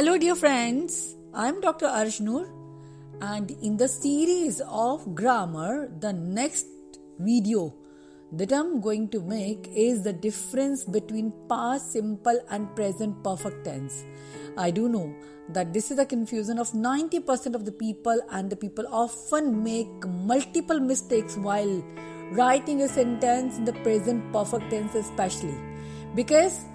Hello dear friends, I am Dr.Arshnoor and in the series of grammar, the next video that I am going to make is the difference between past simple and present perfect tense. I do know that this is a confusion of 90% of the people, and the people often make multiple mistakes while writing a sentence in the present perfect tense, especially because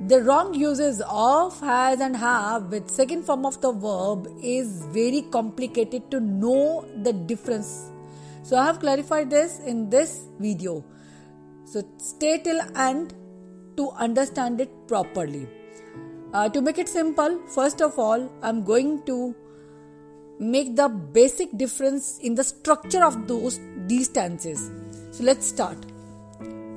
the wrong uses of has and have with second form of the verb is very complicated to know the difference. So I have clarified this in this video. So stay till end to understand it properly. To make it simple, first of all, I am going to make the basic difference in the structure of these tenses. So let's start.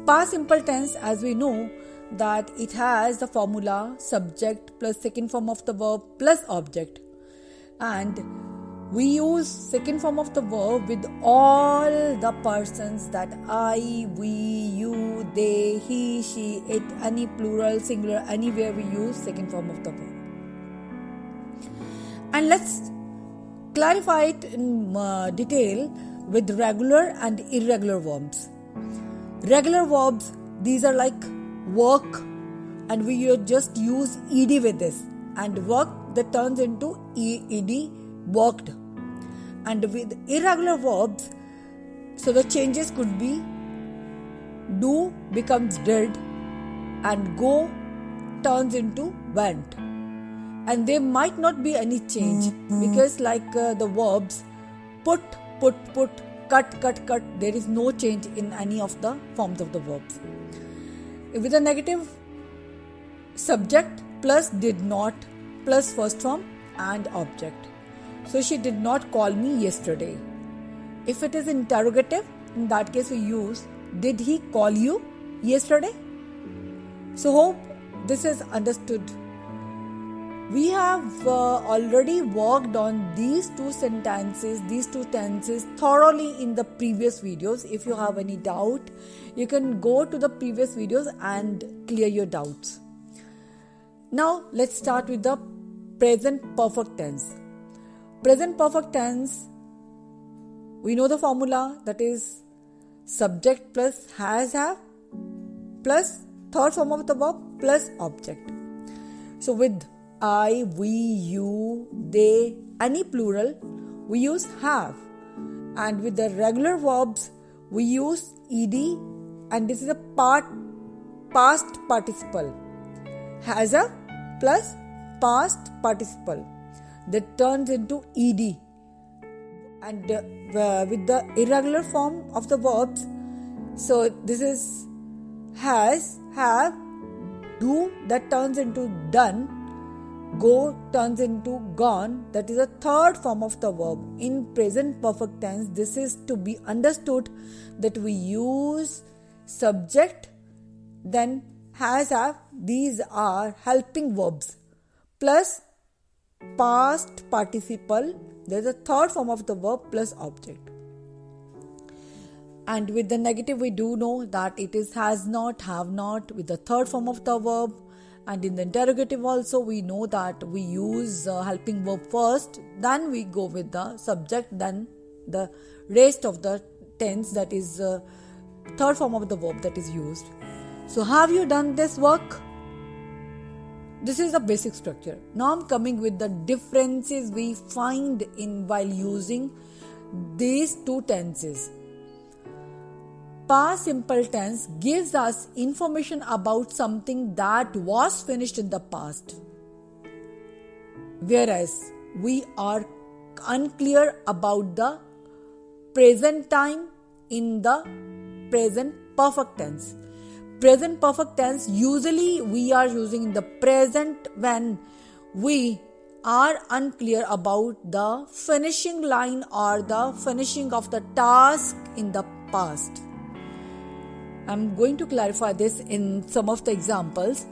Past simple tense, as we know, that it has the formula subject plus second form of the verb plus object, and we use second form of the verb with all the persons, that I, we, you, they, he, she, it, any plural, singular, anywhere we use second form of the verb. And let's clarify it in detail with regular and irregular verbs. Regular verbs, these are like work, and we just use ed with this, and work that turns into ed, worked. And with irregular verbs, so the changes could be do becomes did, and go turns into went, and there might not be any change because like the verbs put, cut, there is no change in any of the forms of the verbs. With a negative subject plus did not plus first form and object. So she did not call me yesterday. If it is interrogative, in that case we use did he call you yesterday? So hope this is understood. We have already worked on these two tenses thoroughly in the previous videos. If you have any doubt, you can go to the previous videos and clear your doubts. Now let's start with the present perfect tense. Present perfect tense, we know the formula, that is subject plus has, have plus third form of the verb plus object. So with I, we, you, they, any plural, we use have. And with the regular verbs, we use ed, and this is a past participle. Has a plus past participle that turns into ed. And with the irregular form of the verbs, so this is has, have, do that turns into done, go turns into gone, that is a third form of the verb. In present perfect tense, this is to be understood that we use subject, then has, have, these are helping verbs, plus past participle, there is a third form of the verb plus object. And with the negative, we do know that it is has not, have not with the third form of the verb. And in the interrogative also, we know that we use helping verb first, then we go with the subject, then the rest of the tense, that is third form of the verb that is used. So have you done this work? This is the basic structure. Now I'm coming with the differences we find in while using these two tenses. Past simple tense gives us information about something that was finished in the past, whereas we are unclear about the present time in the present perfect tense. Present perfect tense usually we are using in the present when we are unclear about the finishing line or the finishing of the task in the past. I'm going to clarify this in some of the examples.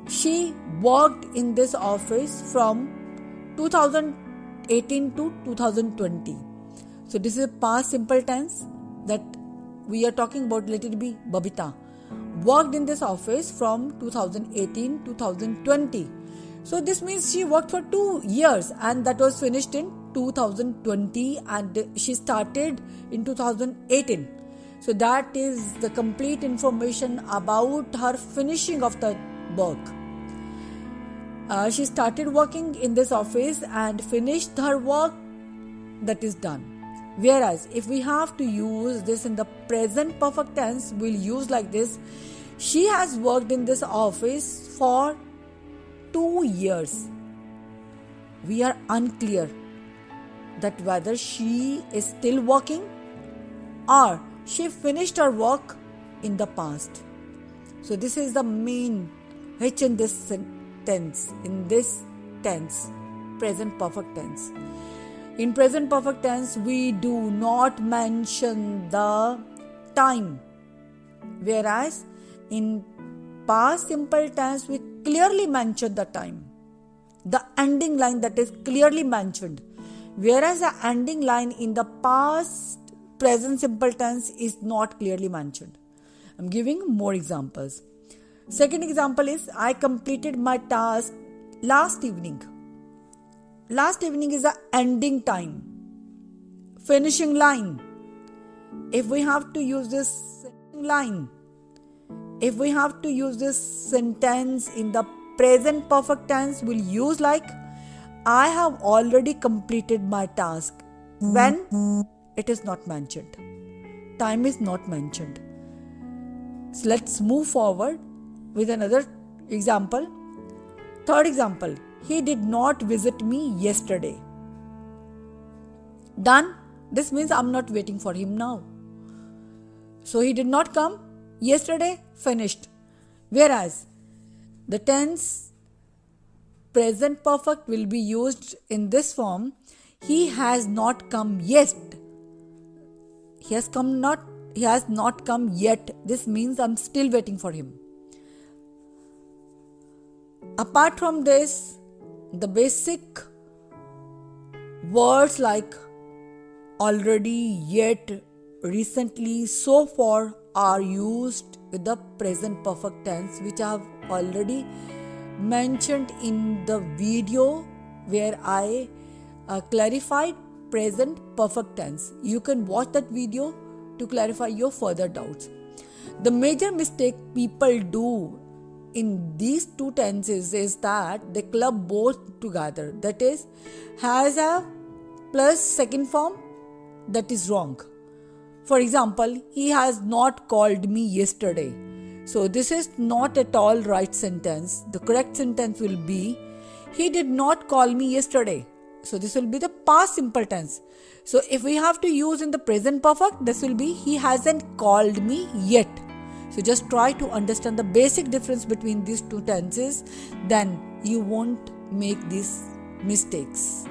She worked in this office from 2018 to 2020. So this is a past simple tense that we are talking about. Let it be Babita worked in this office from 2018 to 2020. So this means she worked for 2 years, and that was finished in 2020, and she started in 2018. So that is the complete information about her finishing of the work. She started working in this office and finished her work, that is done. Whereas if we have to use this in the present perfect tense, we'll use like this: she has worked in this office for 2 years. We are unclear that whether she is still working or she finished her work in the past. So this is the main H in this tense, present perfect tense. In present perfect tense, we do not mention the time, whereas in past simple tense, we clearly mention the time, the ending line that is clearly mentioned, whereas the ending line in the past present simple tense is not clearly mentioned. I'm giving more examples. Second example is: I completed my task last evening. Last evening is the ending time, finishing line. If we have to use this line, if we have to use this sentence in the present perfect tense, we'll use like: I have already completed my task, when it is not mentioned. Time is not mentioned. So let's move forward with another example. Third example: he did not visit me yesterday. Done. This means I'm not waiting for him now. So he did not come yesterday, finished. Whereas the tense present perfect will be used in this form: he has not come yet. He has not come yet. This means I'm still waiting for him. Apart from this, the basic words like already, yet, recently, so far are used with the present perfect tense, which I have already mentioned in the video where I clarified present perfect tense. You can watch that video to clarify your further doubts. The major mistake people do in these two tenses is that they club both together. That is, has a plus second form. That is wrong. For example, he has not called me yesterday. So this is not at all right sentence. The correct sentence will be: he did not call me yesterday. So this will be the past simple tense. So if we have to use in the present perfect, this will be: he hasn't called me yet. So just try to understand the basic difference between these two tenses, then you won't make these mistakes.